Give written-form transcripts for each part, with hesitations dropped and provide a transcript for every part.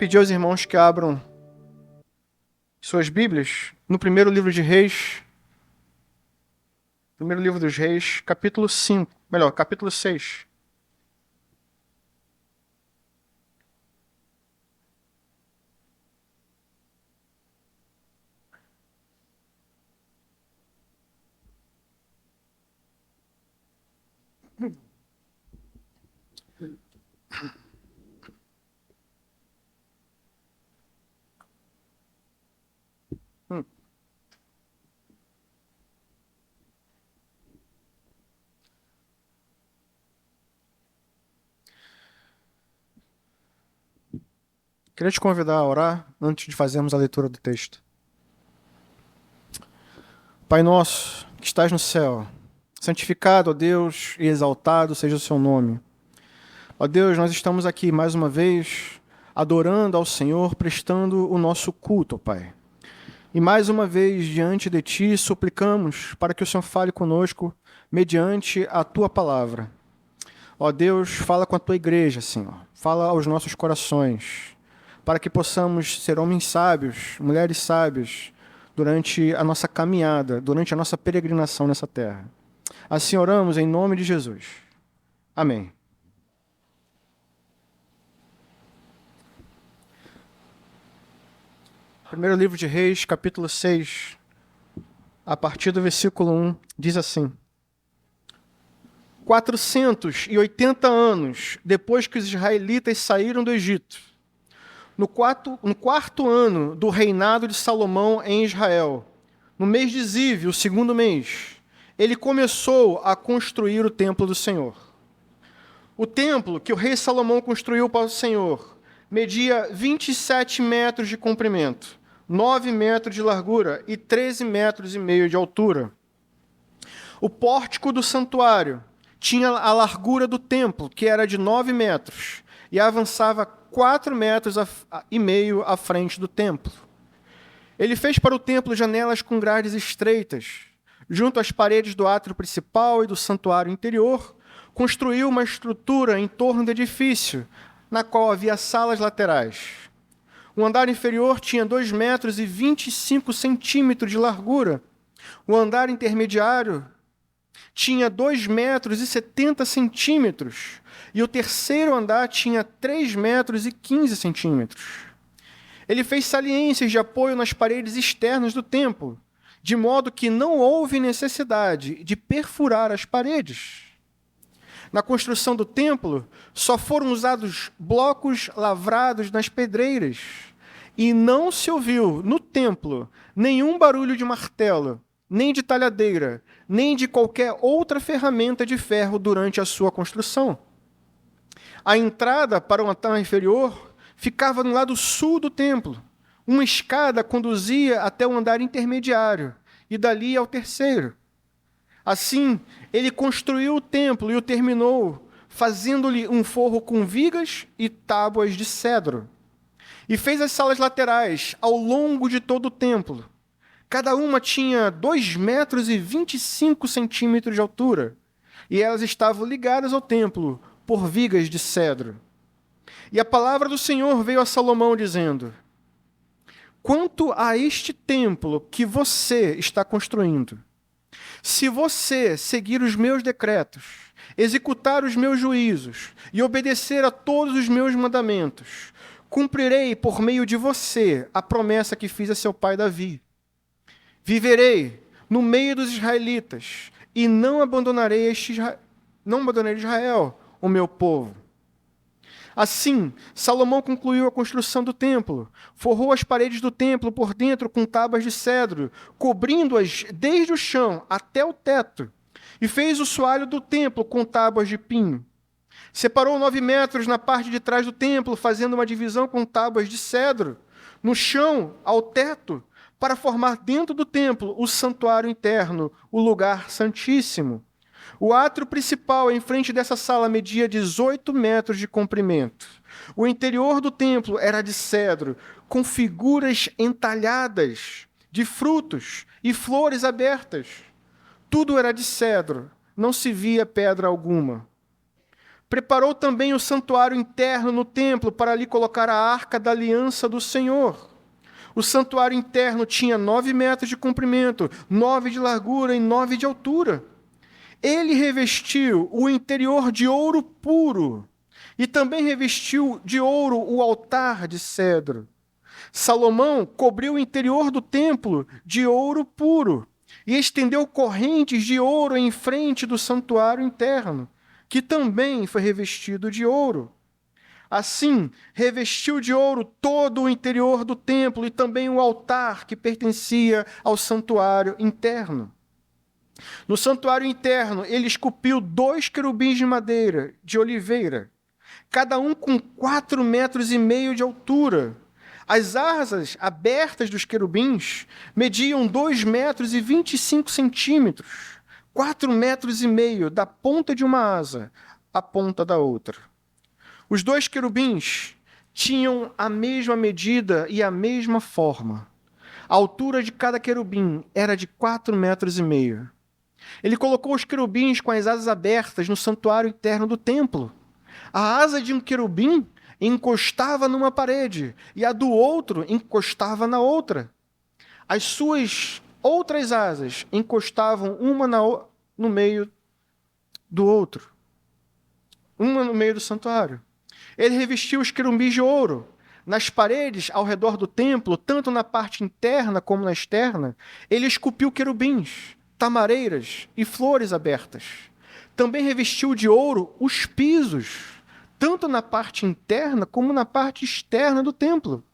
pedir aos irmãos que abram suas Bíblias no primeiro livro de Reis, primeiro livro dos Reis, capítulo 5, capítulo 6. Queria te convidar a orar antes de fazermos a leitura do texto. Pai nosso, que estás no céu, santificado, ó Deus, e exaltado seja o seu nome. Ó Deus, nós estamos aqui mais uma vez adorando ao Senhor, prestando o nosso culto, ó Pai. E mais uma vez, diante de Ti, suplicamos para que o Senhor fale conosco mediante a Tua palavra. Ó Deus, fala com a Tua igreja, Senhor. Fala aos nossos corações, para que possamos ser homens sábios, mulheres sábias, durante a nossa caminhada, durante a nossa peregrinação nessa terra. Assim oramos em nome de Jesus. Amém. Primeiro livro de Reis, capítulo 6, a partir do versículo 1, diz assim: 480 anos depois que os israelitas saíram do Egito, no quarto ano do reinado de Salomão em Israel, no mês de Ziv, o segundo mês, ele começou a construir o templo do Senhor. O templo que o rei Salomão construiu para o Senhor media 27 metros de comprimento, 9 metros de largura e 13 metros e meio de altura. O pórtico do santuário tinha a largura do templo, que era de 9 metros, e avançava 4 metros e meio à frente do templo. Ele fez para o templo janelas com grades estreitas. Junto às paredes do átrio principal e do santuário interior, construiu uma estrutura em torno do edifício, na qual havia salas laterais. O andar inferior tinha 2 metros e 25 centímetros de largura. O andar intermediário tinha 2 metros e 70 centímetros. E o terceiro andar tinha 3 metros e 15 centímetros. Ele fez saliências de apoio nas paredes externas do templo, de modo que não houve necessidade de perfurar as paredes. Na construção do templo, só foram usados blocos lavrados nas pedreiras, e não se ouviu no templo nenhum barulho de martelo, nem de talhadeira, nem de qualquer outra ferramenta de ferro durante a sua construção. A entrada para o andar inferior ficava no lado sul do templo. Uma escada conduzia até o andar intermediário, e dali ao terceiro. Assim, ele construiu o templo e o terminou, fazendo-lhe um forro com vigas e tábuas de cedro. E fez as salas laterais ao longo de todo o templo. Cada uma tinha 2 metros e 25 centímetros de altura, e elas estavam ligadas ao templo por vigas de cedro. E a palavra do Senhor veio a Salomão, dizendo: quanto a este templo que você está construindo, se você seguir os meus decretos, executar os meus juízos e obedecer a todos os meus mandamentos, cumprirei por meio de você a promessa que fiz a seu pai Davi. Viverei no meio dos israelitas e não abandonarei Israel, o meu povo. Assim, Salomão concluiu a construção do templo, forrou as paredes do templo por dentro com tábuas de cedro, cobrindo-as desde o chão até o teto, e fez o soalho do templo com tábuas de pinho. Separou 9 metros na parte de trás do templo, fazendo uma divisão com tábuas de cedro, no chão, ao teto, para formar dentro do templo o santuário interno, o lugar santíssimo. O átrio principal, em frente dessa sala, media 18 metros de comprimento. O interior do templo era de cedro, com figuras entalhadas, de frutos e flores abertas. Tudo era de cedro, não se via pedra alguma. Preparou também o santuário interno no templo para ali colocar a arca da aliança do Senhor. O santuário interno tinha 9 metros de comprimento, 9 de largura e 9 de altura. Ele revestiu o interior de ouro puro e também revestiu de ouro o altar de cedro. Salomão cobriu o interior do templo de ouro puro e estendeu correntes de ouro em frente do santuário interno, que também foi revestido de ouro. Assim, revestiu de ouro todo o interior do templo e também o altar que pertencia ao santuário interno. No santuário interno, ele esculpiu 2 querubins de madeira, de oliveira, cada um com 4,5 metros de altura. As asas abertas dos querubins mediam 2,25 metros, 4,5 metros da ponta de uma asa à ponta da outra. Os 2 querubins tinham a mesma medida e a mesma forma. A altura de cada querubim era de 4,5 metros. Ele colocou os querubins com as asas abertas no santuário interno do templo. A asa de um querubim encostava numa parede e a do outro encostava na outra. As suas outras asas encostavam uma no meio do outro, uma no meio do santuário. Ele revestiu os querubins de ouro. Nas paredes ao redor do templo, tanto na parte interna como na externa, ele esculpiu querubins, tamareiras e flores abertas. Também revestiu de ouro os pisos, tanto na parte interna como na parte externa do templo.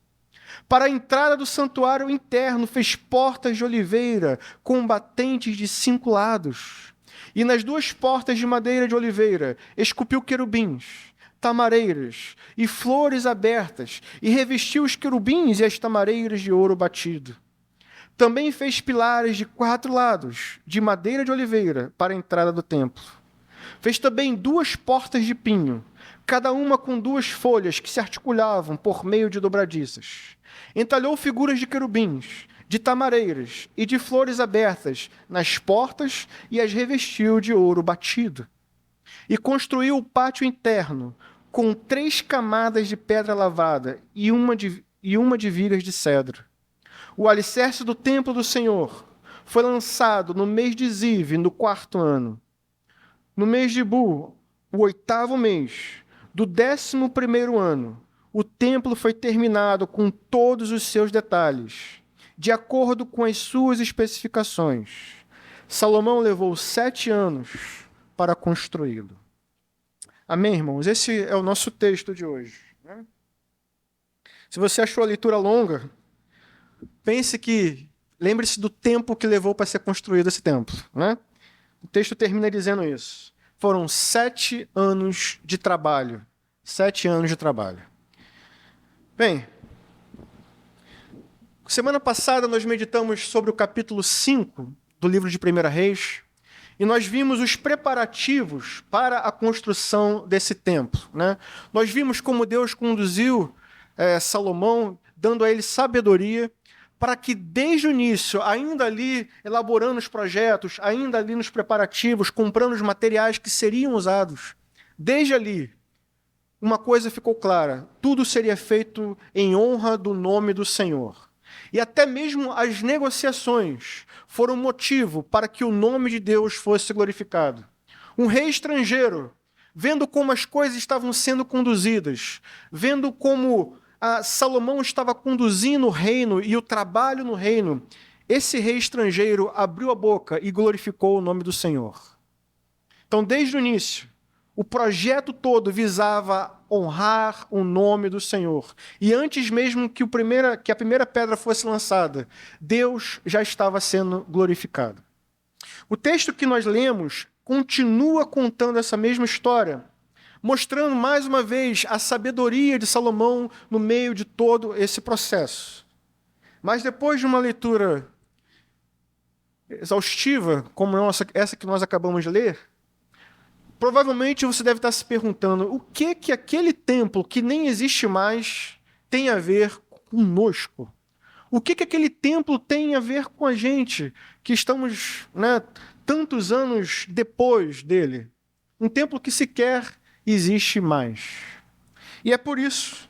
Para a entrada do santuário interno, fez portas de oliveira com batentes de 5 lados. E nas 2 portas de madeira de oliveira, esculpiu querubins, tamareiras e flores abertas, e revestiu os querubins e as tamareiras de ouro batido. Também fez pilares de 4 lados, de madeira de oliveira, para a entrada do templo. Fez também 2 portas de pinho, cada uma com 2 folhas que se articulavam por meio de dobradiças. Entalhou figuras de querubins, de tamareiras e de flores abertas nas portas e as revestiu de ouro batido. E construiu o pátio interno com 3 camadas de pedra lavada e uma de vigas de cedro. O alicerce do templo do Senhor foi lançado no mês de Ziv, no 4º ano. No mês de Bu, o 8º mês, do 11º ano, o templo foi terminado com todos os seus detalhes, de acordo com as suas especificações. Salomão levou 7 anos para construí-lo. Amém, irmãos? Esse é o nosso texto de hoje. Se você achou a leitura longa, lembre-se do tempo que levou para ser construído esse templo. O texto termina dizendo isso. Foram 7 anos de trabalho. 7 anos de trabalho. Bem, semana passada nós meditamos sobre o capítulo 5 do livro de 1 Reis, e nós vimos os preparativos para a construção desse templo. Nós vimos como Deus conduziu Salomão, dando a ele sabedoria, para que desde o início, ainda ali elaborando os projetos, ainda ali nos preparativos, comprando os materiais que seriam usados, desde ali, uma coisa ficou clara: tudo seria feito em honra do nome do Senhor. E até mesmo as negociações foram motivo para que o nome de Deus fosse glorificado. Um rei estrangeiro, vendo como as coisas estavam sendo conduzidas, vendo como Salomão estava conduzindo o reino e o trabalho no reino, esse rei estrangeiro abriu a boca e glorificou o nome do Senhor. Então, desde o início, o projeto todo visava honrar o nome do Senhor. E antes mesmo que a primeira pedra fosse lançada, Deus já estava sendo glorificado. O texto que nós lemos continua contando essa mesma história, mostrando mais uma vez a sabedoria de Salomão no meio de todo esse processo. Mas depois de uma leitura exaustiva, como essa que nós acabamos de ler, provavelmente você deve estar se perguntando o que aquele templo que nem existe mais tem a ver conosco? O que aquele templo tem a ver com a gente, que estamos tantos anos depois dele? Um templo que sequer existe mais. E é por isso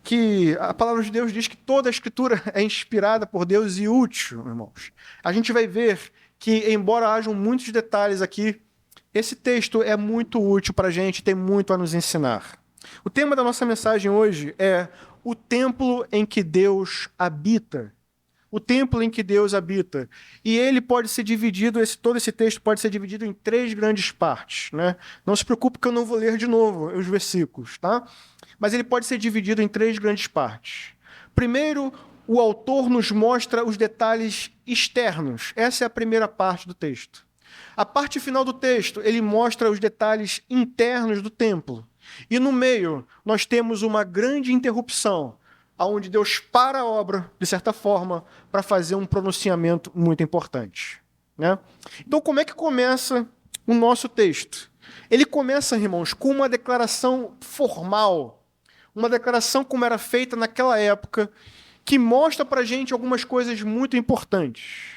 que a palavra de Deus diz que toda a Escritura é inspirada por Deus e útil, irmãos. A gente vai ver que, embora hajam muitos detalhes aqui, esse texto é muito útil para a gente, tem muito a nos ensinar. O tema da nossa mensagem hoje é o templo em que Deus habita. O templo em que Deus habita. E ele pode ser dividido, todo esse texto pode ser dividido em 3 grandes partes, né? Não se preocupe que eu não vou ler de novo os versículos, tá? Mas ele pode ser dividido em 3 grandes partes. Primeiro, o autor nos mostra os detalhes externos. Essa é a primeira parte do texto. A parte final do texto, ele mostra os detalhes internos do templo. E no meio, nós temos uma grande interrupção, onde Deus para a obra, de certa forma, para fazer um pronunciamento muito importante, né? Então, como é que começa o nosso texto? Ele começa, irmãos, com uma declaração formal, uma declaração como era feita naquela época, que mostra para a gente algumas coisas muito importantes.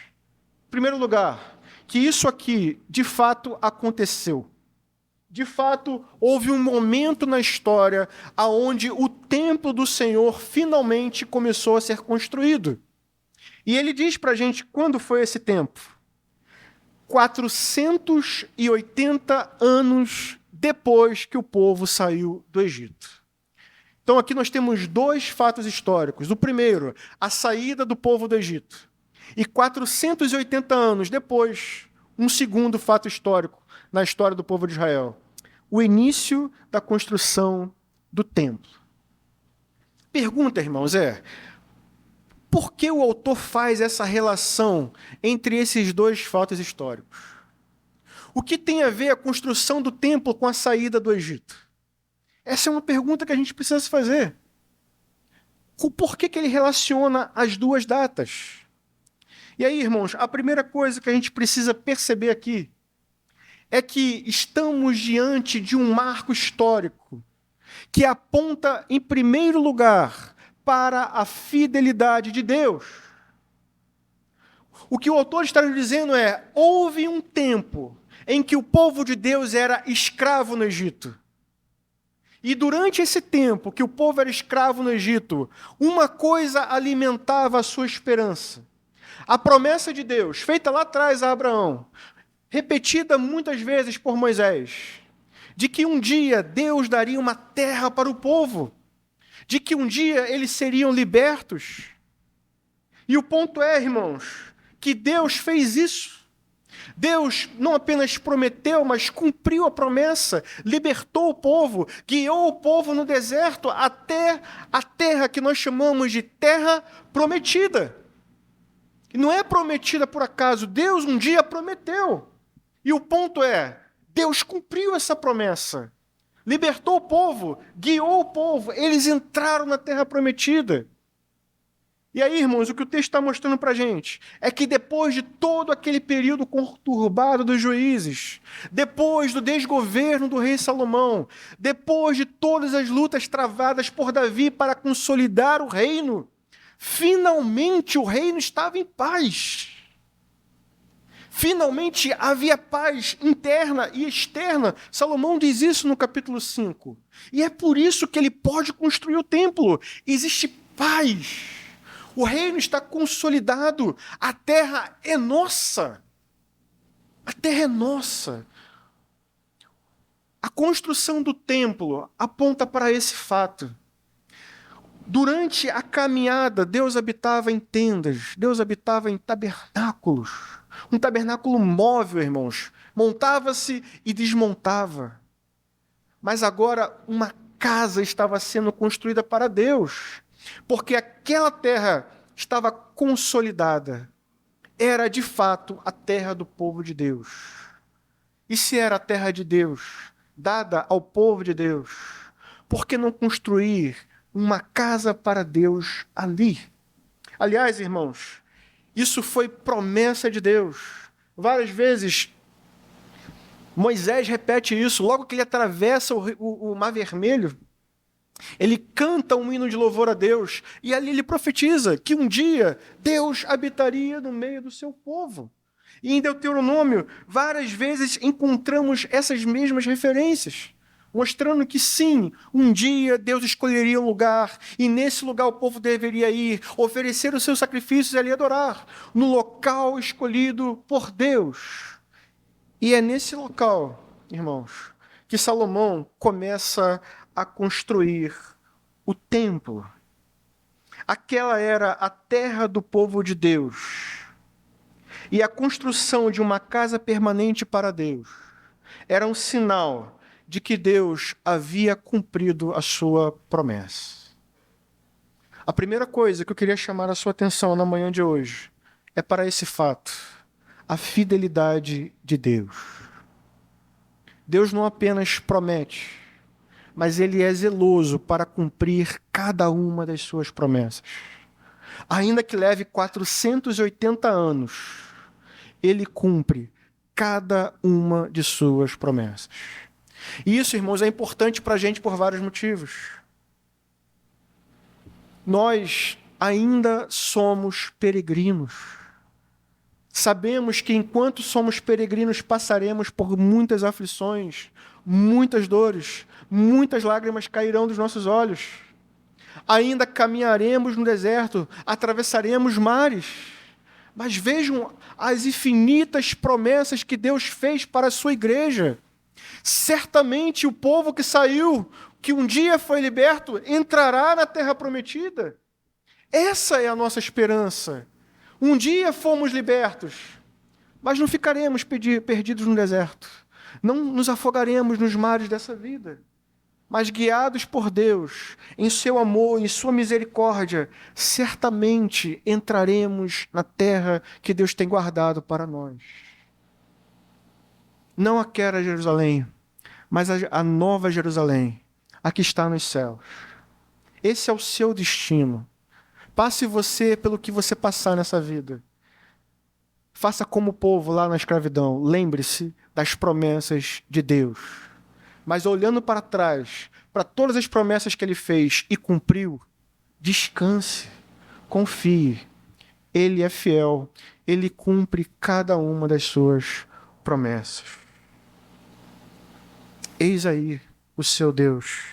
Em primeiro lugar, que isso aqui, de fato, aconteceu. De fato, houve um momento na história onde o templo do Senhor finalmente começou a ser construído. E ele diz para a gente quando foi esse tempo. 480 anos depois que o povo saiu do Egito. Então aqui nós temos 2 fatos históricos. O primeiro, a saída do povo do Egito. E 480 anos depois, um segundo fato histórico na história do povo de Israel. O início da construção do templo. Pergunta, irmãos, por que o autor faz essa relação entre esses 2 fatos históricos? O que tem a ver a construção do templo com a saída do Egito? Essa é uma pergunta que a gente precisa se fazer. Por que ele relaciona as 2 datas? E aí, irmãos, a primeira coisa que a gente precisa perceber aqui é que estamos diante de um marco histórico que aponta, em primeiro lugar, para a fidelidade de Deus. O que o autor está nos dizendo houve um tempo em que o povo de Deus era escravo no Egito. E durante esse tempo que o povo era escravo no Egito, uma coisa alimentava a sua esperança. A promessa de Deus, feita lá atrás a Abraão, repetida muitas vezes por Moisés, de que um dia Deus daria uma terra para o povo, de que um dia eles seriam libertos. E o ponto irmãos, que Deus fez isso. Deus não apenas prometeu, mas cumpriu a promessa, libertou o povo, guiou o povo no deserto até a terra que nós chamamos de terra prometida. E não é prometida por acaso, Deus um dia prometeu. E o ponto Deus cumpriu essa promessa, libertou o povo, guiou o povo, eles entraram na terra prometida. E aí, irmãos, o que o texto está mostrando para a gente é que depois de todo aquele período conturbado dos juízes, depois do desgoverno do rei Salomão, depois de todas as lutas travadas por Davi para consolidar o reino, finalmente o reino estava em paz. Finalmente havia paz interna e externa. Salomão diz isso no capítulo 5. E é por isso que ele pode construir o templo. Existe paz. O reino está consolidado. A terra é nossa. A terra é nossa. A construção do templo aponta para esse fato. Durante a caminhada, Deus habitava em tendas, Deus habitava em tabernáculos. Um tabernáculo móvel, irmãos. Montava-se e desmontava. Mas agora uma casa estava sendo construída para Deus. Porque aquela terra estava consolidada. Era, de fato, a terra do povo de Deus. E se era a terra de Deus, dada ao povo de Deus, por que não construir uma casa para Deus ali? Aliás, irmãos, isso foi promessa de Deus. Várias vezes, Moisés repete isso. Logo que ele atravessa o Mar Vermelho, ele canta um hino de louvor a Deus. E ali ele profetiza que um dia Deus habitaria no meio do seu povo. E em Deuteronômio, várias vezes encontramos essas mesmas referências. mostrando que sim, um dia Deus escolheria um lugar, e nesse lugar o povo deveria ir, oferecer os seus sacrifícios e ali adorar, no local escolhido por Deus. E é nesse local, irmãos, que Salomão começa a construir o templo. Aquela era a terra do povo de Deus. E a construção de uma casa permanente para Deus era um sinal de que Deus havia cumprido a sua promessa. A primeira coisa que eu queria chamar a sua atenção na manhã de hoje é para esse fato: a fidelidade de Deus. Deus não apenas promete, mas Ele é zeloso para cumprir cada uma das suas promessas. Ainda que leve 480 anos, Ele cumpre cada uma de suas promessas. E isso, irmãos, é importante para a gente por vários motivos. Nós ainda somos peregrinos. Sabemos que enquanto somos peregrinos passaremos por muitas aflições, muitas dores, muitas lágrimas cairão dos nossos olhos. Ainda caminharemos no deserto, atravessaremos mares. Mas vejam as infinitas promessas que Deus fez para a sua igreja. Certamente o povo que saiu, que um dia foi liberto, entrará na terra prometida. Essa é a nossa esperança. Um dia fomos libertos, mas não ficaremos perdidos no deserto. Não nos afogaremos nos mares dessa vida. Mas guiados por Deus, em seu amor, em sua misericórdia, certamente entraremos na terra que Deus tem guardado para nós. Não aquela Jerusalém, mas a nova Jerusalém, a que está nos céus. Esse é o seu destino. Passe você pelo que você passar nessa vida. Faça como o povo lá na escravidão. Lembre-se das promessas de Deus. Mas olhando para trás, para todas as promessas que Ele fez e cumpriu, descanse, confie. Ele é fiel. Ele cumpre cada uma das suas promessas. Eis aí o seu Deus.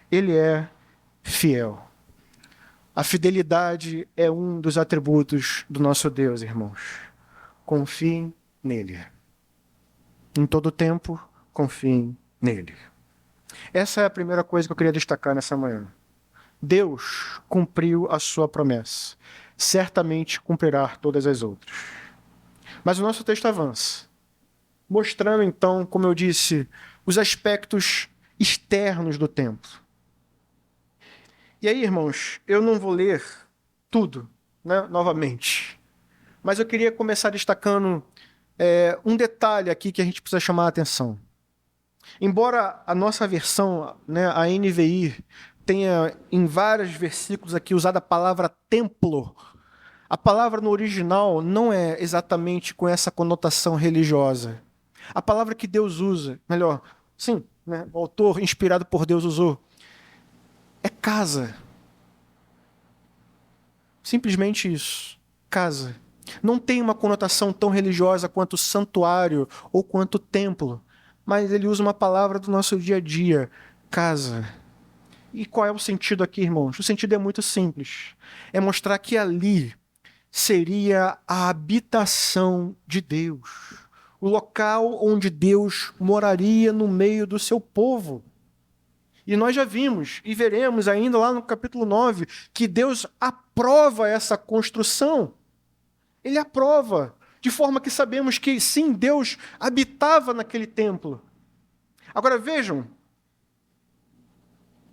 Ele é fiel. A fidelidade é um dos atributos do nosso Deus, irmãos. Confiem nele. Em todo tempo, confiem nele. Essa é a primeira coisa que eu queria destacar nessa manhã. Deus cumpriu a sua promessa. Certamente cumprirá todas as outras. Mas o nosso texto avança, mostrando então, como eu disse, os aspectos externos do templo. E aí, irmãos, eu não vou ler tudo, né, novamente. Mas eu queria começar destacando um detalhe aqui que a gente precisa chamar a atenção. Embora a nossa versão, né, a NVI, tenha em vários versículos aqui usado a palavra templo, a palavra no original não é exatamente com essa conotação religiosa. A palavra que Deus usa, melhor, sim, né, o autor inspirado por Deus usou, é casa. Simplesmente isso. Casa. Não tem uma conotação tão religiosa quanto santuário ou quanto templo. Mas ele usa uma palavra do nosso dia a dia. Casa. E qual é o sentido aqui, irmãos? O sentido é muito simples. É mostrar que ali seria a habitação de Deus. O local onde Deus moraria no meio do seu povo. E nós já vimos e veremos ainda lá no capítulo 9 que Deus aprova essa construção. Ele aprova, de forma que sabemos que sim, Deus habitava naquele templo. Agora vejam,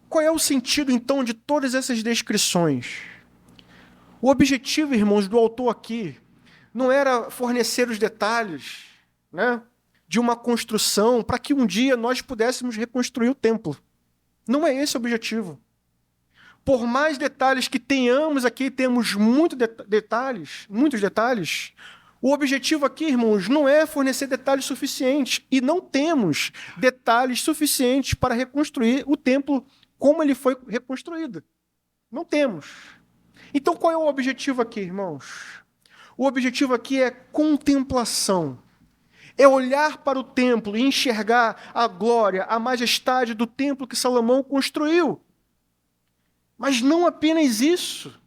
qual é o sentido então de todas essas descrições? O objetivo, irmãos, do autor aqui não era fornecer os detalhes, né, de uma construção para que um dia nós pudéssemos reconstruir o templo. Não é esse o objetivo. Por mais detalhes que tenhamos aqui, temos muitos detalhes, o objetivo aqui, irmãos, não é fornecer detalhes suficientes. E não temos detalhes suficientes para reconstruir o templo como ele foi reconstruído. Não temos. Então, qual é o objetivo aqui, irmãos? O objetivo aqui é contemplação. É olhar para o templo e enxergar a glória, a majestade do templo que Salomão construiu. Mas não apenas isso.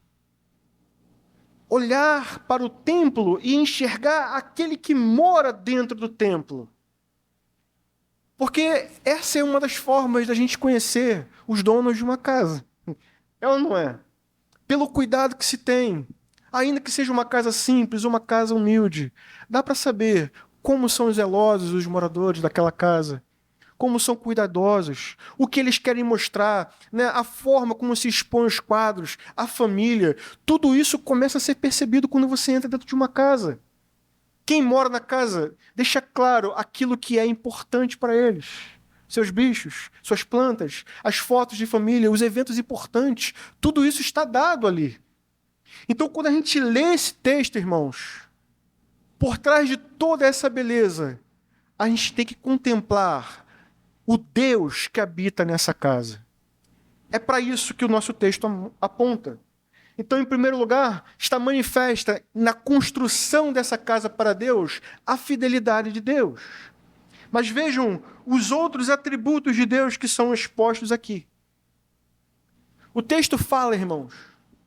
Olhar para o templo e enxergar aquele que mora dentro do templo. Porque essa é uma das formas da gente conhecer os donos de uma casa. É ou não é? Pelo cuidado que se tem. Ainda que seja uma casa simples, uma casa humilde, dá para saber como são zelosos os moradores daquela casa, como são cuidadosos, o que eles querem mostrar, né? A forma como se expõem os quadros, a família. Tudo isso começa a ser percebido quando você entra dentro de uma casa. Quem mora na casa deixa claro aquilo que é importante para eles. Seus bichos, suas plantas, as fotos de família, os eventos importantes, tudo isso está dado ali. Então, quando a gente lê esse texto, irmãos, por trás de toda essa beleza, a gente tem que contemplar o Deus que habita nessa casa. É para isso que o nosso texto aponta. Então, em primeiro lugar, está manifesta na construção dessa casa para Deus a fidelidade de Deus. Mas vejam os outros atributos de Deus que são expostos aqui. O texto fala, irmãos,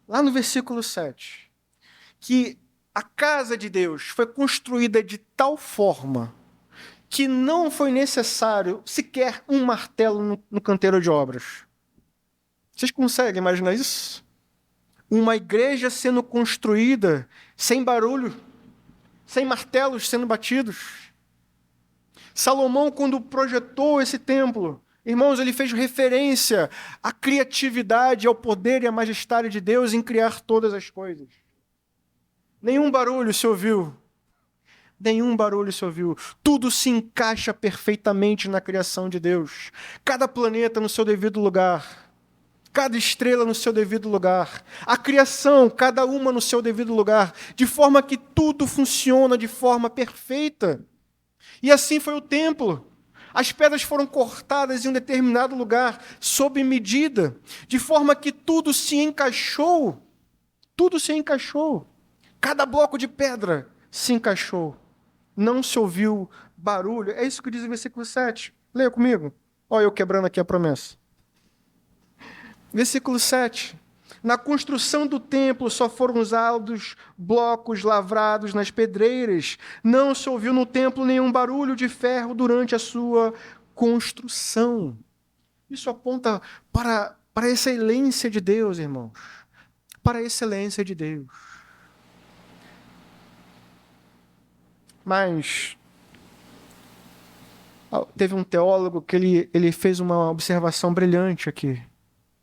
lá no versículo 7, que a casa de Deus foi construída de tal forma que não foi necessário sequer um martelo no canteiro de obras. Vocês conseguem imaginar isso? Uma igreja sendo construída sem barulho, sem martelos sendo batidos. Salomão, quando projetou esse templo, irmãos, ele fez referência à criatividade, ao poder e à majestade de Deus em criar todas as coisas. Nenhum barulho se ouviu. Nenhum barulho se ouviu. Tudo se encaixa perfeitamente na criação de Deus. Cada planeta no seu devido lugar. Cada estrela no seu devido lugar. A criação, cada uma no seu devido lugar. De forma que tudo funciona de forma perfeita. E assim foi o templo. As pedras foram cortadas em um determinado lugar, sob medida, de forma que tudo se encaixou. Tudo se encaixou. Cada bloco de pedra se encaixou. Não se ouviu barulho. É isso que diz o versículo 7. Leia comigo. Olha eu quebrando aqui a promessa. Versículo 7. Na construção do templo só foram usados blocos lavrados nas pedreiras. Não se ouviu no templo nenhum barulho de ferro durante a sua construção. Isso aponta para a excelência de Deus, irmãos. Para a excelência de Deus. Mas teve um teólogo que ele fez uma observação brilhante aqui.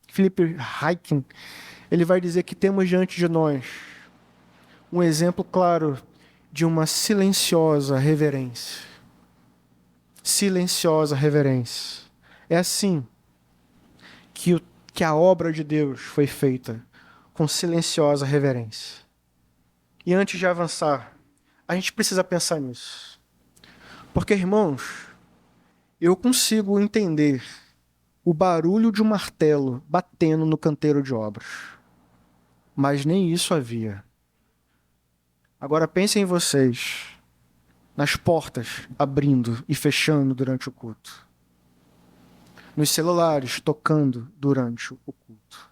Philip Ryken. Ele vai dizer que temos diante de nós um exemplo claro de uma silenciosa reverência. Silenciosa reverência. É assim que a obra de Deus foi feita, com silenciosa reverência. E antes de avançar, a gente precisa pensar nisso. Porque, irmãos, eu consigo entender o barulho de um martelo batendo no canteiro de obras. Mas nem isso havia. Agora pensem em vocês, nas portas abrindo e fechando durante o culto. Nos celulares tocando durante o culto.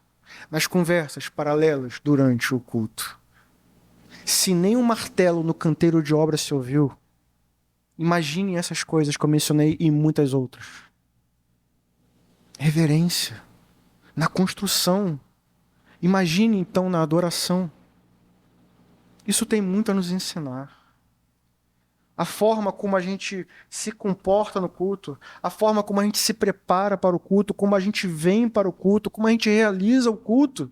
Nas conversas paralelas durante o culto. Se nem um martelo no canteiro de obras se ouviu, imaginem essas coisas que eu mencionei e muitas outras. Reverência. Na construção. Imagine então na adoração. Isso tem muito a nos ensinar. A forma como a gente se comporta no culto, a forma como a gente se prepara para o culto, como a gente vem para o culto, como a gente realiza o culto,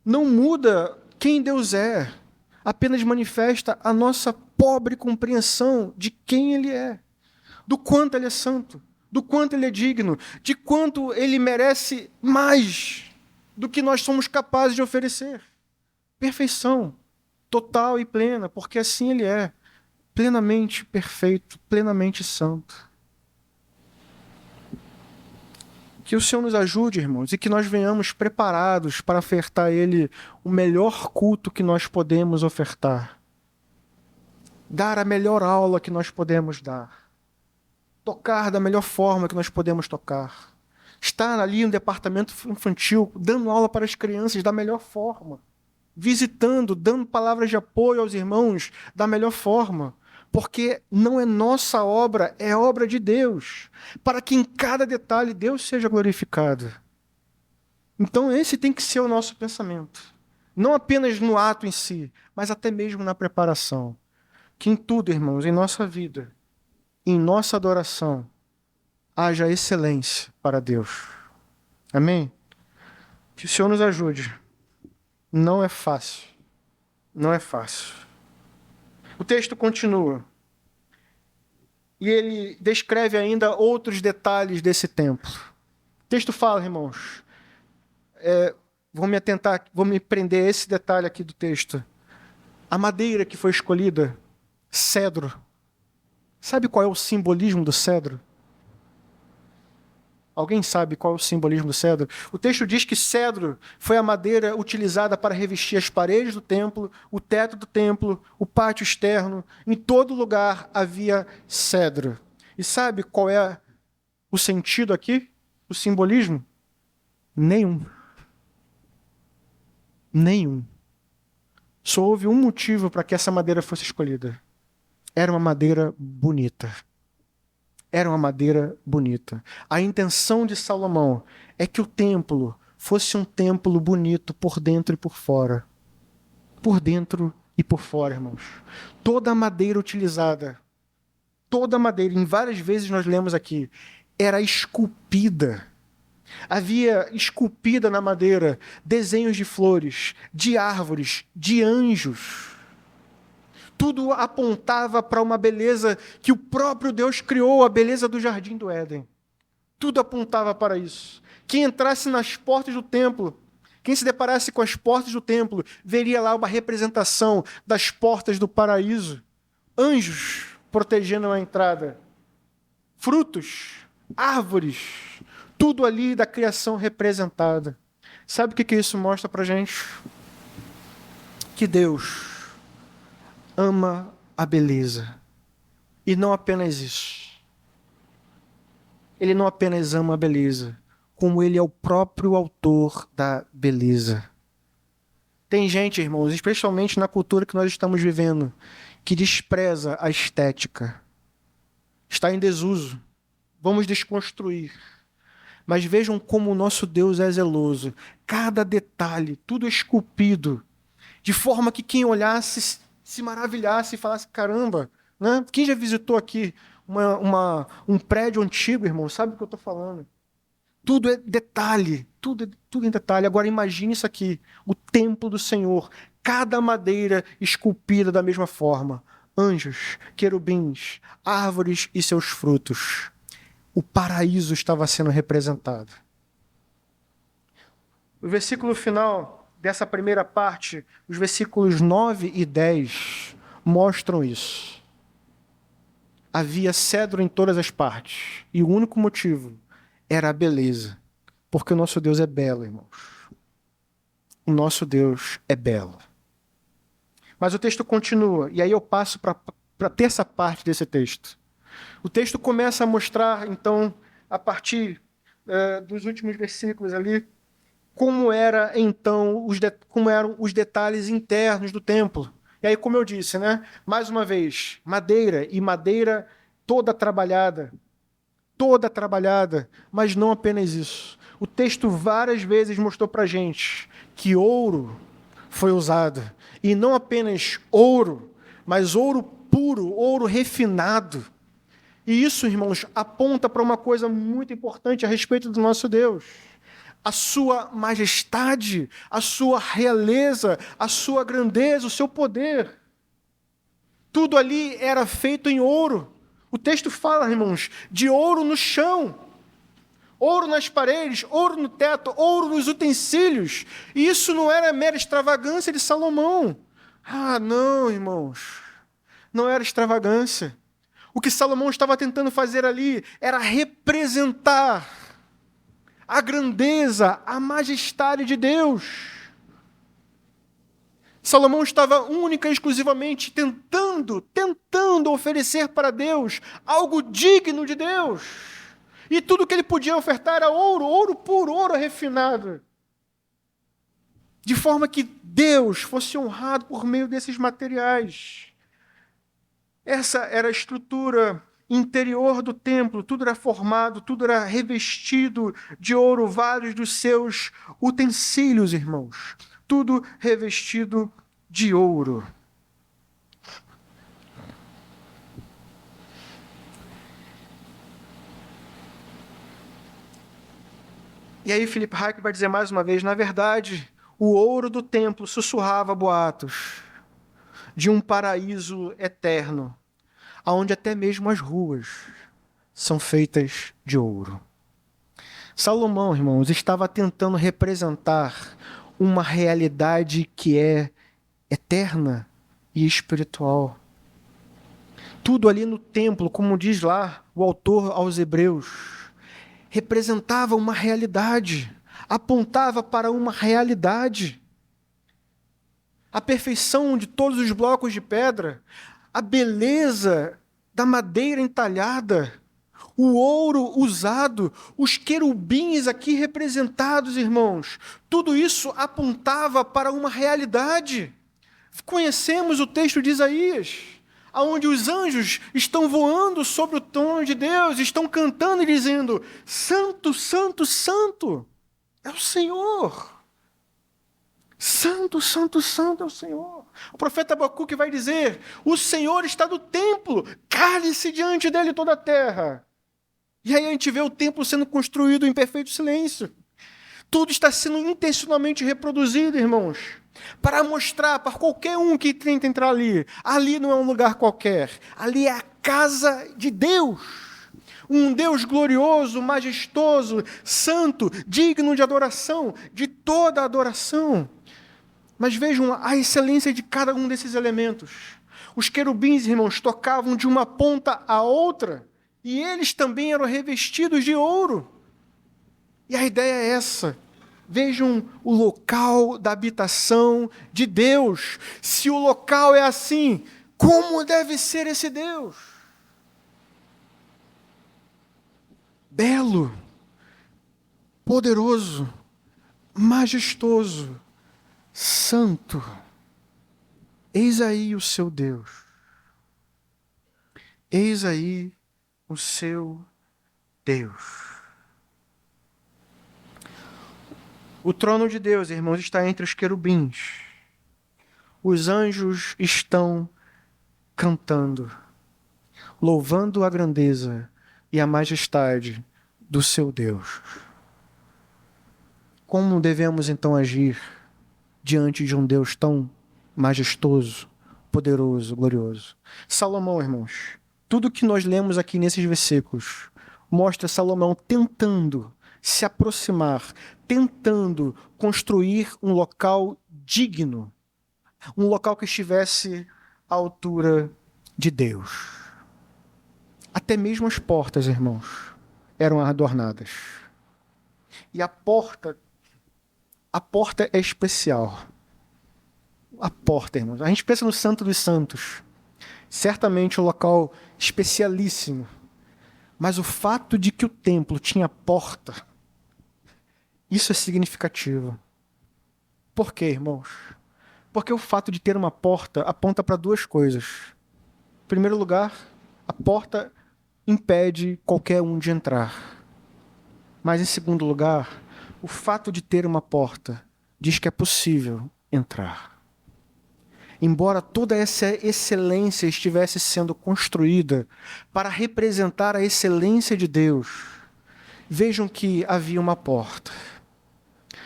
não muda quem Deus é, apenas manifesta a nossa pobre compreensão de quem Ele é, do quanto Ele é santo, do quanto Ele é digno, de quanto Ele merece mais do que nós somos capazes de oferecer. Perfeição total e plena, porque assim Ele é, plenamente perfeito, plenamente santo. Que o Senhor nos ajude, irmãos, e que nós venhamos preparados para ofertar a Ele o melhor culto que nós podemos ofertar. dar a melhor aula que nós podemos dar, tocar da melhor forma que nós podemos tocar, estar ali no departamento infantil, dando aula para as crianças da melhor forma, visitando, dando palavras de apoio aos irmãos da melhor forma, porque não é nossa obra, é obra de Deus, para que em cada detalhe Deus seja glorificado. Então esse tem que ser o nosso pensamento, não apenas no ato em si, mas até mesmo na preparação. Que em tudo, irmãos, em nossa vida, em nossa adoração, haja excelência para Deus. Amém? Que o Senhor nos ajude. Não é fácil. Não é fácil. O texto continua. E ele descreve ainda outros detalhes desse templo. O texto fala, irmãos, vou me prender a esse detalhe aqui do texto. A madeira que foi escolhida, cedro. Sabe qual é o simbolismo do cedro? Alguém sabe qual é o simbolismo do cedro? O texto diz que cedro foi a madeira utilizada para revestir as paredes do templo, o teto do templo, o pátio externo. Em todo lugar havia cedro. E sabe qual é o sentido aqui? O simbolismo? Nenhum. Nenhum. Só houve um motivo para que essa madeira fosse escolhida. Era uma madeira bonita. Era uma madeira bonita. A intenção de Salomão é que o templo fosse um templo bonito por dentro e por fora. Por dentro e por fora, irmãos. Toda a madeira utilizada, toda a madeira, em várias vezes nós lemos aqui, era esculpida. Havia esculpida na madeira desenhos de flores, de árvores, de anjos. Tudo apontava para uma beleza que o próprio Deus criou, a beleza do Jardim do Éden. Tudo apontava para isso. Quem entrasse nas portas do templo, quem se deparasse com as portas do templo, veria lá uma representação das portas do paraíso. Anjos protegendo a entrada. Frutos, árvores, tudo ali da criação representada. Sabe o que isso mostra para a gente? Que Deus ama a beleza. E não apenas isso. Ele não apenas ama a beleza, como ele é o próprio autor da beleza. Tem gente, irmãos, especialmente na cultura que nós estamos vivendo, que despreza a estética. Está em desuso. Vamos desconstruir. Mas vejam como o nosso Deus é zeloso. Cada detalhe, tudo esculpido, de forma que quem olhasse se maravilhasse e falasse, caramba, né? Quem já visitou aqui um prédio antigo, irmão, sabe o que eu estou falando? Tudo é detalhe, tudo em detalhe. Agora imagine isso aqui, o templo do Senhor, cada madeira esculpida da mesma forma. Anjos, querubins, árvores e seus frutos. O paraíso estava sendo representado. O versículo final dessa primeira parte, os versículos 9 e 10, mostram isso. Havia cedro em todas as partes. E o único motivo era a beleza. Porque o nosso Deus é belo, irmãos. O nosso Deus é belo. Mas o texto continua. E aí eu passo para a terça parte desse texto. O texto começa a mostrar, então, a partir dos últimos versículos ali, como eram os detalhes internos do templo. E aí, como eu disse, né? Mais uma vez, madeira toda trabalhada, mas não apenas isso. O texto várias vezes mostrou para a gente que ouro foi usado, e não apenas ouro, mas ouro puro, ouro refinado. E isso, irmãos, aponta para uma coisa muito importante a respeito do nosso Deus. A sua majestade, a sua realeza, a sua grandeza, o seu poder. Tudo ali era feito em ouro. O texto fala, irmãos, de ouro no chão, ouro nas paredes, ouro no teto, ouro nos utensílios. E isso não era mera extravagância de Salomão. Ah, não, irmãos. Não era extravagância. O que Salomão estava tentando fazer ali era representar a grandeza, a majestade de Deus. Salomão estava única e exclusivamente tentando oferecer para Deus algo digno de Deus. E tudo que ele podia ofertar era ouro, ouro puro, ouro refinado. De forma que Deus fosse honrado por meio desses materiais. Essa era a estrutura interior do templo, tudo era formado, tudo era revestido de ouro, vários dos seus utensílios, irmãos. Tudo revestido de ouro. E aí Philip Hayek vai dizer mais uma vez, na verdade, o ouro do templo sussurrava boatos de um paraíso eterno, onde até mesmo as ruas são feitas de ouro. Salomão, irmãos, estava tentando representar uma realidade que é eterna e espiritual. Tudo ali no templo, como diz lá o autor aos Hebreus, representava uma realidade, apontava para uma realidade. A perfeição de todos os blocos de pedra, a beleza da madeira entalhada, o ouro usado, os querubins aqui representados, irmãos, tudo isso apontava para uma realidade. Conhecemos o texto de Isaías, onde os anjos estão voando sobre o trono de Deus, estão cantando e dizendo: Santo, Santo, Santo é o Senhor. Santo, Santo, Santo é o Senhor. O profeta Abacuque vai dizer: o Senhor está no templo, cale-se diante dele toda a terra. E aí a gente vê o templo sendo construído em perfeito silêncio. Tudo está sendo intencionalmente reproduzido, irmãos, para mostrar para qualquer um que tenta entrar ali. Ali não é um lugar qualquer. Ali é a casa de Deus. Um Deus glorioso, majestoso, santo, digno de adoração, de toda adoração. Mas vejam a excelência de cada um desses elementos. Os querubins, irmãos, tocavam de uma ponta à outra, e eles também eram revestidos de ouro. E a ideia é essa. Vejam o local da habitação de Deus. Se o local é assim, como deve ser esse Deus? Belo, poderoso, majestoso, santo. Eis aí o seu Deus. Eis aí o seu Deus. O trono de Deus, irmãos, está entre os querubins. Os anjos estão cantando, louvando a grandeza e a majestade do seu Deus. Como devemos então agir diante de um Deus tão majestoso, poderoso, glorioso? Salomão, irmãos, tudo que nós lemos aqui nesses versículos mostra Salomão tentando se aproximar, tentando construir um local digno, um local que estivesse à altura de Deus. Até mesmo as portas, irmãos, eram adornadas. E a porta é especial. A porta, irmãos. A gente pensa no Santo dos Santos. Certamente um local especialíssimo. Mas o fato de que o templo tinha porta, isso é significativo. Por quê, irmãos? Porque o fato de ter uma porta aponta para duas coisas. Em primeiro lugar, a porta impede qualquer um de entrar. Mas, em segundo lugar, o fato de ter uma porta diz que é possível entrar. Embora toda essa excelência estivesse sendo construída para representar a excelência de Deus, vejam que havia uma porta.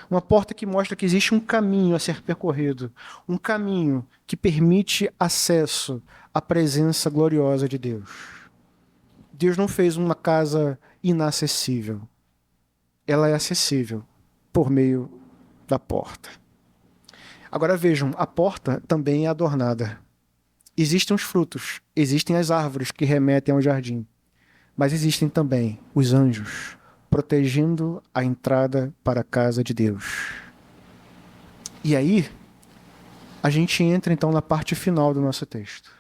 Uma porta que mostra que existe um caminho a ser percorrido, um caminho que permite acesso à presença gloriosa de Deus. Deus não fez uma casa inacessível. Ela é acessível por meio da porta. Agora vejam, a porta também é adornada. Existem os frutos, existem as árvores que remetem ao jardim, mas existem também os anjos protegendo a entrada para a casa de Deus. E aí, a gente entra então na parte final do nosso texto.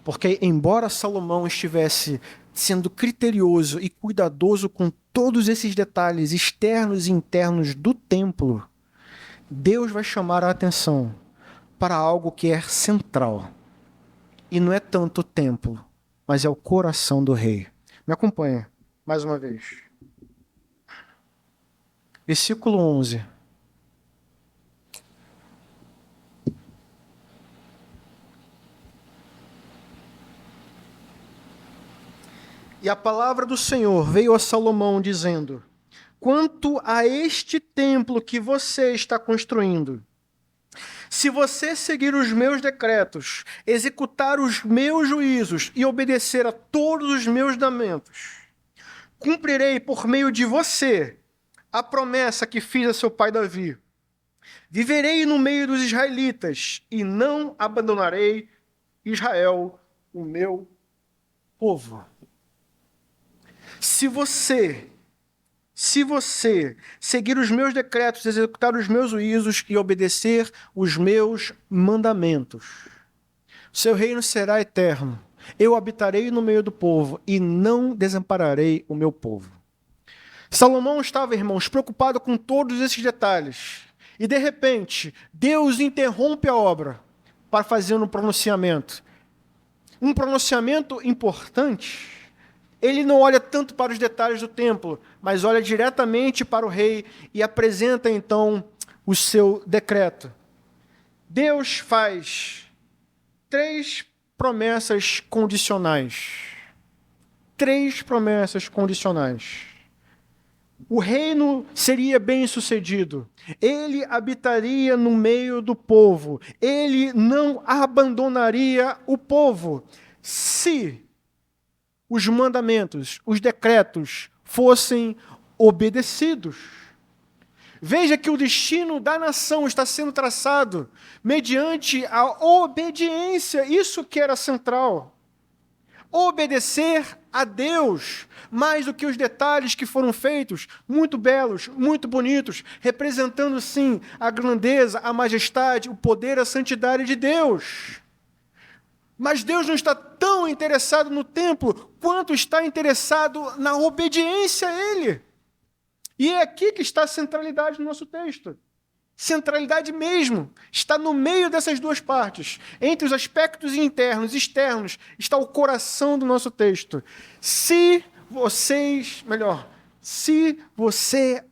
Porque, embora Salomão estivesse sendo criterioso e cuidadoso com todos esses detalhes externos e internos do templo, Deus vai chamar a atenção para algo que é central. E não é tanto o templo, mas é o coração do rei. Me acompanha, mais uma vez. Versículo 11. E a palavra do Senhor veio a Salomão dizendo: quanto a este templo que você está construindo, se você seguir os meus decretos, executar os meus juízos e obedecer a todos os meus mandamentos, cumprirei por meio de você a promessa que fiz a seu pai Davi. Viverei no meio dos israelitas e não abandonarei Israel, o meu povo. Se você seguir os meus decretos, executar os meus juízos e obedecer os meus mandamentos, seu reino será eterno. Eu habitarei no meio do povo e não desampararei o meu povo. Salomão estava, irmãos, preocupado com todos esses detalhes. E, de repente, Deus interrompe a obra para fazer um pronunciamento. Um pronunciamento importante. Ele não olha tanto para os detalhes do templo, mas olha diretamente para o rei e apresenta, então, o seu decreto. Deus faz 3 promessas condicionais. 3 promessas condicionais. O reino seria bem-sucedido. Ele habitaria no meio do povo. Ele não abandonaria o povo. Se os mandamentos, os decretos fossem obedecidos. Veja que o destino da nação está sendo traçado mediante a obediência. Isso que era central. Obedecer a Deus, mais do que os detalhes que foram feitos, muito belos, muito bonitos, representando, sim, a grandeza, a majestade, o poder, a santidade de Deus. Mas Deus não está tão interessado no templo, quanto está interessado na obediência a Ele. E é aqui que está a centralidade do nosso texto. Centralidade mesmo, está no meio dessas 2 partes. Entre os aspectos internos e externos está o coração do nosso texto. Se você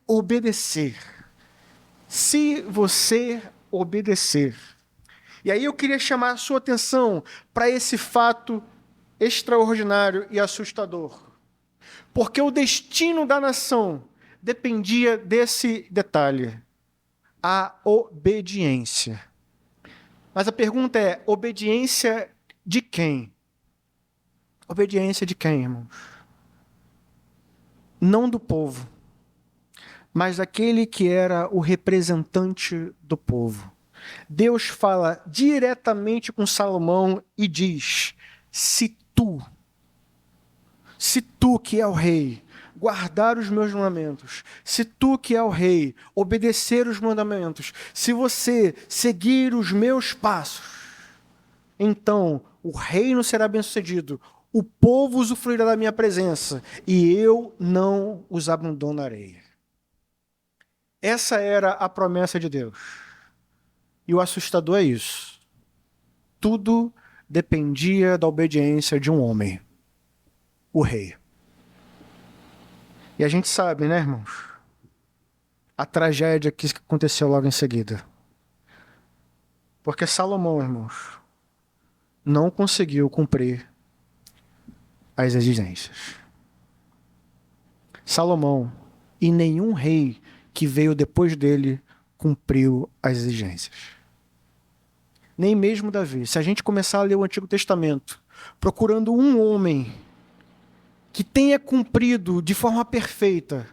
obedecer. Se você obedecer. E aí eu queria chamar a sua atenção para esse fato extraordinário e assustador. Porque o destino da nação dependia desse detalhe. A obediência. Mas a pergunta é, obediência de quem? Obediência de quem, irmãos? Não do povo, mas daquele que era o representante do povo. Deus fala diretamente com Salomão e diz: se tu que é o rei, guardar os meus mandamentos, se tu que é o rei, obedecer os mandamentos, se você seguir os meus passos, então o reino será bem-sucedido, o povo usufruirá da minha presença e eu não os abandonarei. Essa era a promessa de Deus. E o assustador é isso. Tudo dependia da obediência de um homem, o rei. E a gente sabe, né, irmãos? A tragédia que aconteceu logo em seguida. Porque Salomão, irmãos, não conseguiu cumprir as exigências. Salomão e nenhum rei que veio depois dele cumpriu as exigências. Nem mesmo Davi. Se a gente começar a ler o Antigo Testamento, procurando um homem que tenha cumprido de forma perfeita,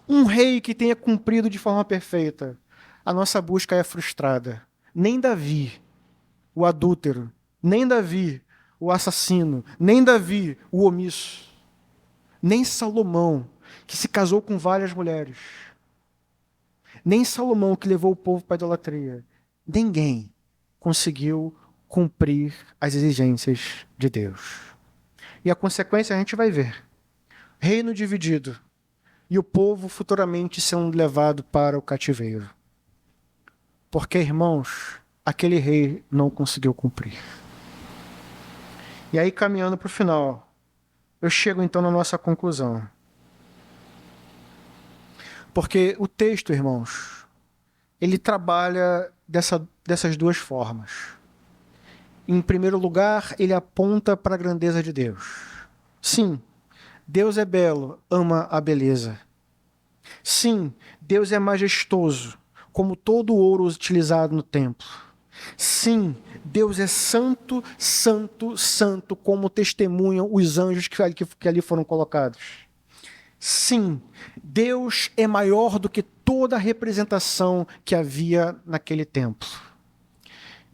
um rei que tenha cumprido de forma perfeita, a nossa busca é frustrada. Nem Davi, o adúltero, nem Davi, o assassino, nem Davi, o omisso, nem Salomão, que se casou com várias mulheres, nem Salomão, que levou o povo para a idolatria, ninguém conseguiu cumprir as exigências de Deus. E a consequência a gente vai ver. Reino dividido e o povo futuramente sendo levado para o cativeiro. Porque, irmãos, aquele rei não conseguiu cumprir. E aí, caminhando para o final, eu chego então na nossa conclusão. Porque o texto, irmãos, ele trabalha dessas duas formas. Em primeiro lugar, ele aponta para a grandeza de Deus. Sim, Deus é belo, ama a beleza. Sim, Deus é majestoso, como todo o ouro utilizado no templo. Sim, Deus é santo, santo, santo, como testemunham os anjos que ali foram colocados. Sim, Deus é maior do que toda a representação que havia naquele templo.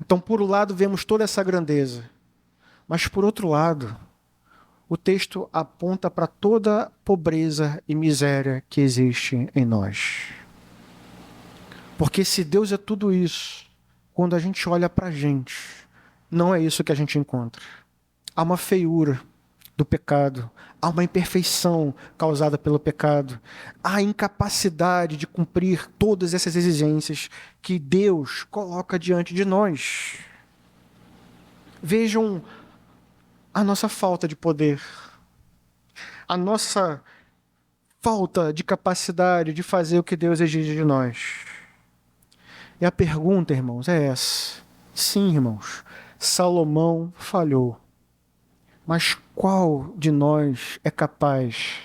Então, por um lado, vemos toda essa grandeza. Mas, por outro lado, o texto aponta para toda a pobreza e miséria que existe em nós. Porque se Deus é tudo isso, quando a gente olha para a gente, não é isso que a gente encontra. Há uma feiura do pecado, há uma imperfeição causada pelo pecado, há incapacidade de cumprir todas essas exigências que Deus coloca diante de nós. Vejam a nossa falta de poder, a nossa falta de capacidade de fazer o que Deus exige de nós. E a pergunta, irmãos, é essa. Sim, irmãos, Salomão falhou. Mas qual de nós é capaz?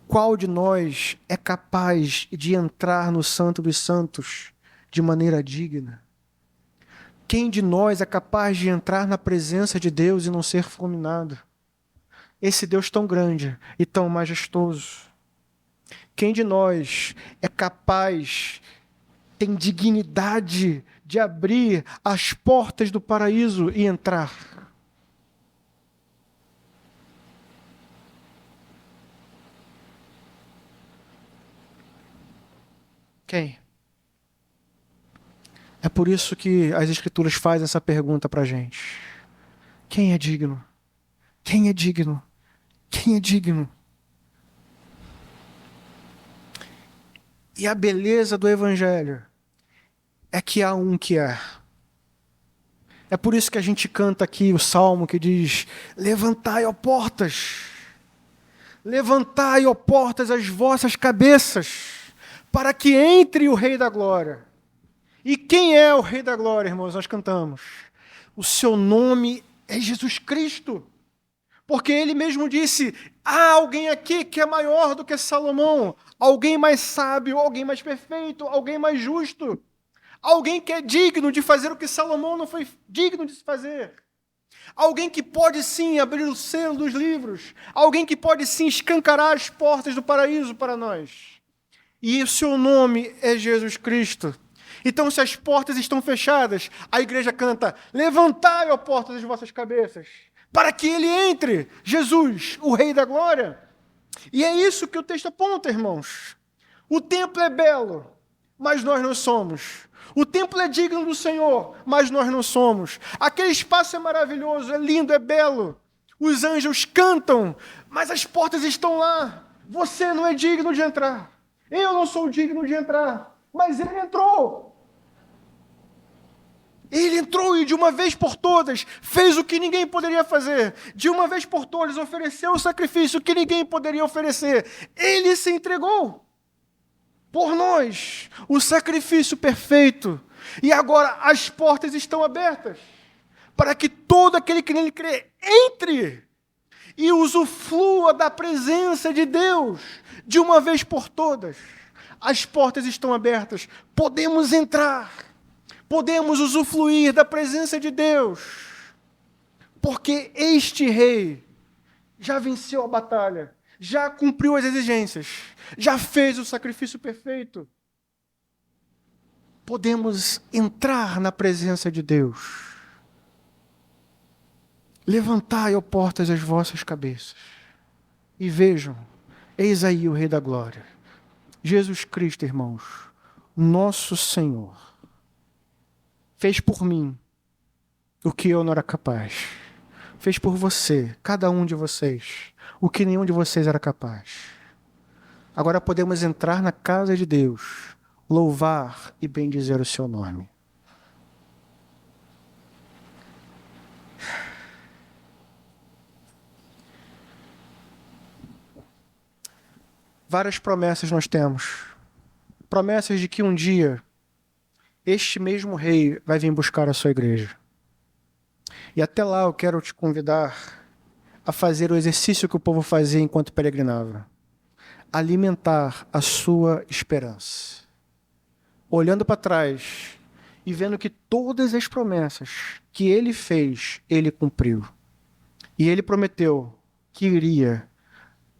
Qual de nós é capaz de entrar no Santo dos Santos de maneira digna? Quem de nós é capaz de entrar na presença de Deus e não ser fulminado? Esse Deus tão grande e tão majestoso. Quem de nós é capaz, tem dignidade de abrir as portas do paraíso e entrar? Quem? É por isso que as Escrituras fazem essa pergunta para a gente. Quem é digno? Quem é digno? Quem é digno? E a beleza do Evangelho é que há um que é. É por isso que a gente canta aqui o salmo que diz: levantai, ó portas, levantai, ó portas, as vossas cabeças, para que entre o Rei da Glória. E quem é o Rei da Glória, irmãos? Nós cantamos. O seu nome é Jesus Cristo. Porque ele mesmo disse: há alguém aqui que é maior do que Salomão, alguém mais sábio, alguém mais perfeito, alguém mais justo, alguém que é digno de fazer o que Salomão não foi digno de fazer, alguém que pode sim abrir o selo dos livros, alguém que pode sim escancarar as portas do paraíso para nós. E o seu nome é Jesus Cristo. Então, se as portas estão fechadas, a igreja canta: levantai, ó portas, as vossas cabeças, para que ele entre, Jesus, o Rei da Glória. E é isso que o texto aponta, irmãos. O templo é belo, mas nós não somos. O templo é digno do Senhor, mas nós não somos. Aquele espaço é maravilhoso, é lindo, é belo. Os anjos cantam, mas as portas estão lá. Você não é digno de entrar. Eu não sou digno de entrar, mas ele entrou. Ele entrou e de uma vez por todas fez o que ninguém poderia fazer. De uma vez por todas ofereceu o sacrifício que ninguém poderia oferecer. Ele se entregou por nós, o sacrifício perfeito. E agora as portas estão abertas para que todo aquele que nele crê entre e usufrua da presença de Deus de uma vez por todas. As portas estão abertas, podemos entrar. Podemos usufruir da presença de Deus, porque este rei já venceu a batalha, já cumpriu as exigências, já fez o sacrifício perfeito. Podemos entrar na presença de Deus. Levantai, ó portas, as vossas cabeças, e vejam, eis aí o Rei da Glória, Jesus Cristo, irmãos, nosso Senhor. fez por mim o que eu não era capaz. Fez por você, cada um de vocês, o que nenhum de vocês era capaz. Agora podemos entrar na casa de Deus, louvar e bendizer o seu nome. Várias promessas nós temos. Promessas de que um dia este mesmo rei vai vir buscar a sua igreja. E até lá eu quero te convidar a fazer o exercício que o povo fazia enquanto peregrinava. Alimentar a sua esperança. Olhando para trás e vendo que todas as promessas que ele fez, ele cumpriu. E ele prometeu que iria,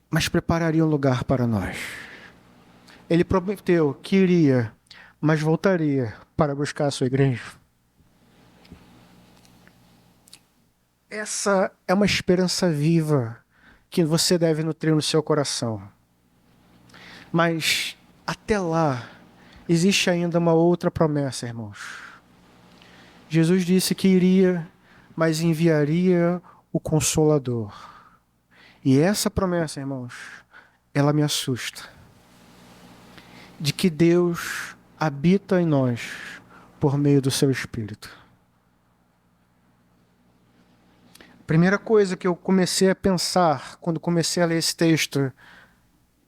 mas prepararia um lugar para nós. Ele prometeu que iria, mas voltaria para buscar a sua igreja. Essa é uma esperança viva que você deve nutrir no seu coração. Mas até lá, existe ainda uma outra promessa, irmãos. Jesus disse que iria, mas enviaria o Consolador. E essa promessa, irmãos, ela me assusta. De que Deus habita em nós por meio do seu Espírito. A primeira coisa que eu comecei a pensar quando comecei a ler esse texto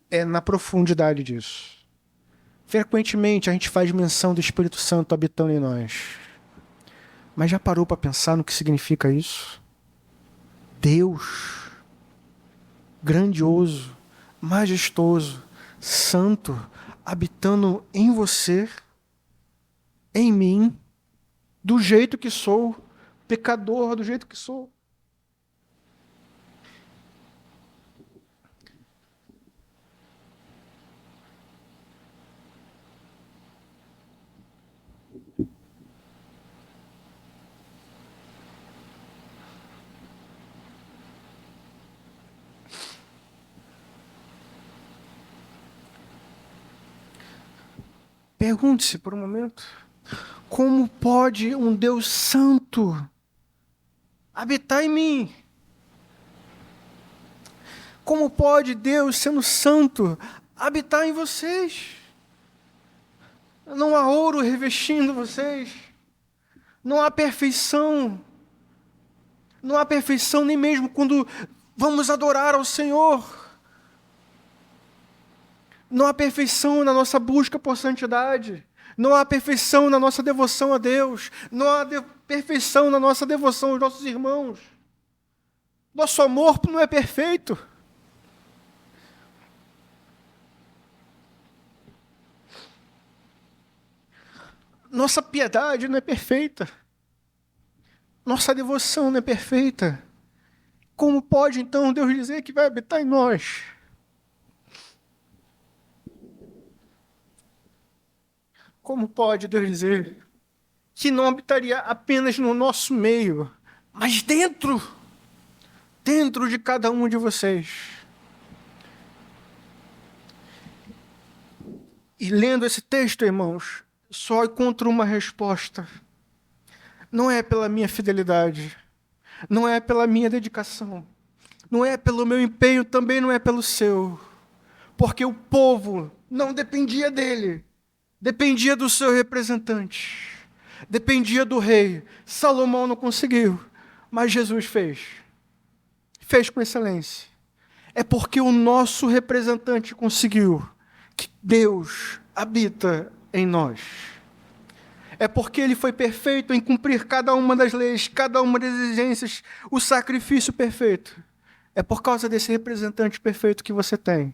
é na profundidade disso. Frequentemente a gente faz menção do Espírito Santo habitando em nós. Mas já parou para pensar no que significa isso? Deus, grandioso, majestoso, santo, habitando em você, em mim, do jeito que sou, pecador do jeito que sou. Pergunte-se por um momento, como pode um Deus santo habitar em mim? Como pode Deus, sendo santo, habitar em vocês? Não há ouro revestindo vocês. Não há perfeição. Não há perfeição nem mesmo quando vamos adorar ao Senhor. Não há perfeição na nossa busca por santidade. Não há perfeição na nossa devoção a Deus. Não há perfeição na nossa devoção aos nossos irmãos. Nosso amor não é perfeito. Nossa piedade não é perfeita. Nossa devoção não é perfeita. Como pode, então, Deus dizer que vai habitar em nós? Como pode Deus dizer que não habitaria apenas no nosso meio, mas dentro de cada um de vocês? E lendo esse texto, irmãos, só encontro uma resposta. Não é pela minha fidelidade, não é pela minha dedicação, não é pelo meu empenho, também não é pelo seu. Porque o povo não dependia dele, dependia do seu representante, dependia do rei. Salomão não conseguiu, mas Jesus fez. Fez com excelência. É porque o nosso representante conseguiu que Deus habita em nós. É porque ele foi perfeito em cumprir cada uma das leis, cada uma das exigências, o sacrifício perfeito. É por causa desse representante perfeito que você tem,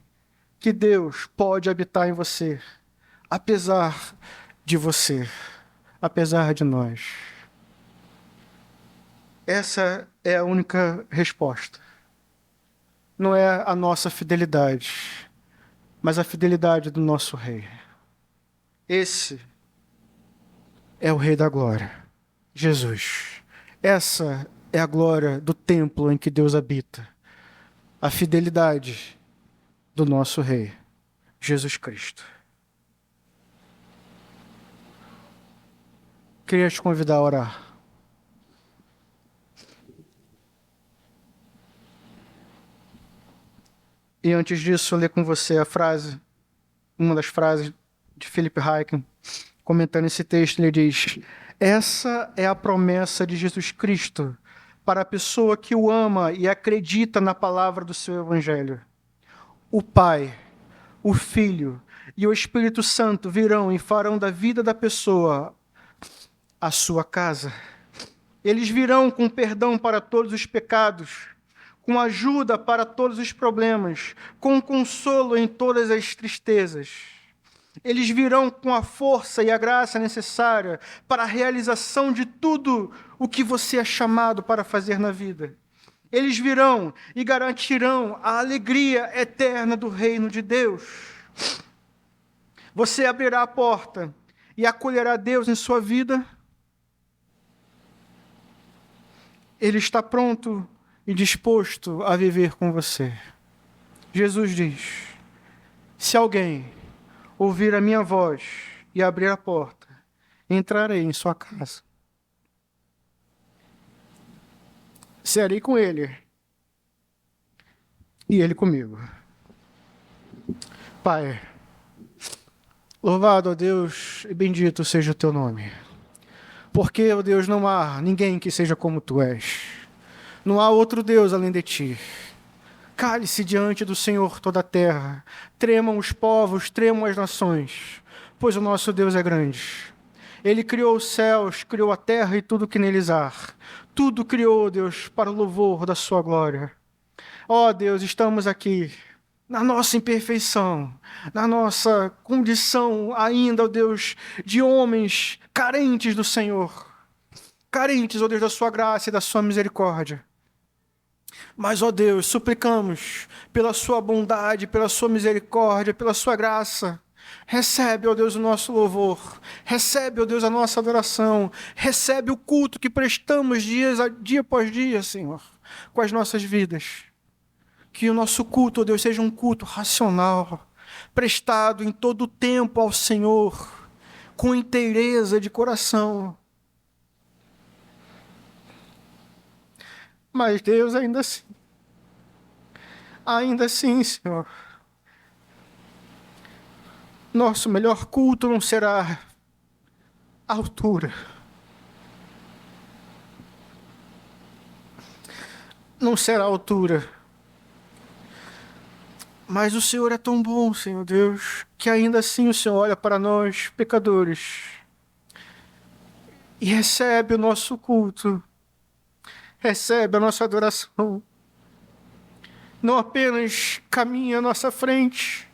que Deus pode habitar em você, apesar de você, apesar de nós. Essa é a única resposta. Não é a nossa fidelidade, mas a fidelidade do nosso Rei. Esse é o Rei da Glória, Jesus. Essa é a glória do templo em que Deus habita. A fidelidade do nosso Rei, Jesus Cristo. Queria te convidar a orar. E antes disso, eu ler com você uma das frases de Philip Hayek, comentando esse texto. Ele diz: essa é a promessa de Jesus Cristo para a pessoa que o ama e acredita na palavra do seu evangelho. O Pai, o Filho e o Espírito Santo virão e farão da vida da pessoa a sua casa. Eles virão com perdão para todos os pecados, com ajuda para todos os problemas, com consolo em todas as tristezas. Eles virão com a força e a graça necessária para a realização de tudo o que você é chamado para fazer na vida. Eles virão e garantirão a alegria eterna do reino de Deus. Você abrirá a porta e acolherá Deus em sua vida. Ele está pronto e disposto a viver com você. Jesus diz: se alguém ouvir a minha voz e abrir a porta, entrarei em sua casa. Serei com ele e ele comigo. Pai, louvado, ó Deus, e bendito seja o teu nome. Porque, ó Deus, não há ninguém que seja como tu és. Não há outro Deus além de ti. Cale-se diante do Senhor toda a terra. Tremam os povos, tremam as nações, pois o nosso Deus é grande. Ele criou os céus, criou a terra e tudo que neles há. Tudo criou, Deus, para o louvor da sua glória. Ó Deus, estamos aqui na nossa imperfeição, na nossa condição ainda, ó Deus, de homens carentes do Senhor. Carentes, ó Deus, da sua graça e da sua misericórdia. Mas, ó Deus, suplicamos pela sua bondade, pela sua misericórdia, pela sua graça. Recebe, ó Deus, o nosso louvor. Recebe, ó Deus, a nossa adoração. Recebe o culto que prestamos dia após dia, Senhor, com as nossas vidas. Que o nosso culto, ó Deus, seja um culto racional, prestado em todo o tempo ao Senhor, com inteireza de coração. Mas Deus, ainda assim, Senhor, nosso melhor culto não será a altura. Não será a altura. Mas o Senhor é tão bom, Senhor Deus, que ainda assim o Senhor olha para nós, pecadores, e recebe o nosso culto. Recebe a nossa adoração. Não apenas caminha à nossa frente,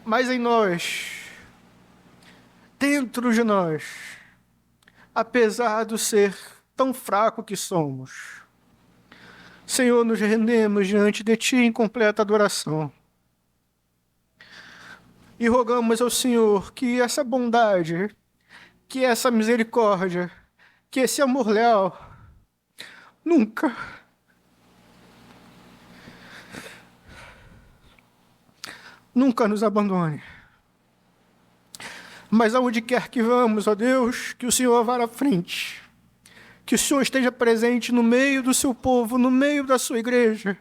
mas em nós, dentro de nós, apesar do ser tão fraco que somos. Senhor, nos rendemos diante de Ti em completa adoração. E rogamos ao Senhor que essa bondade, que essa misericórdia, que esse amor leal, nunca nos abandone. Mas aonde quer que vamos, ó Deus, que o Senhor vá à frente. Que o Senhor esteja presente no meio do seu povo, no meio da sua igreja.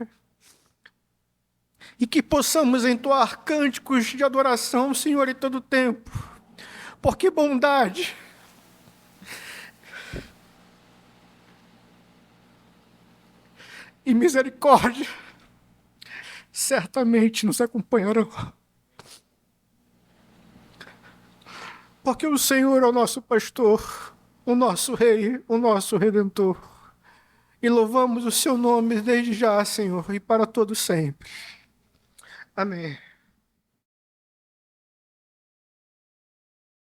E que possamos entoar cânticos de adoração, Senhor, em todo o tempo. Porque bondade e misericórdia certamente nos acompanharão. Porque o Senhor é o nosso pastor, o nosso Rei, o nosso Redentor. E louvamos o seu nome desde já, Senhor, e para todo sempre. Amém.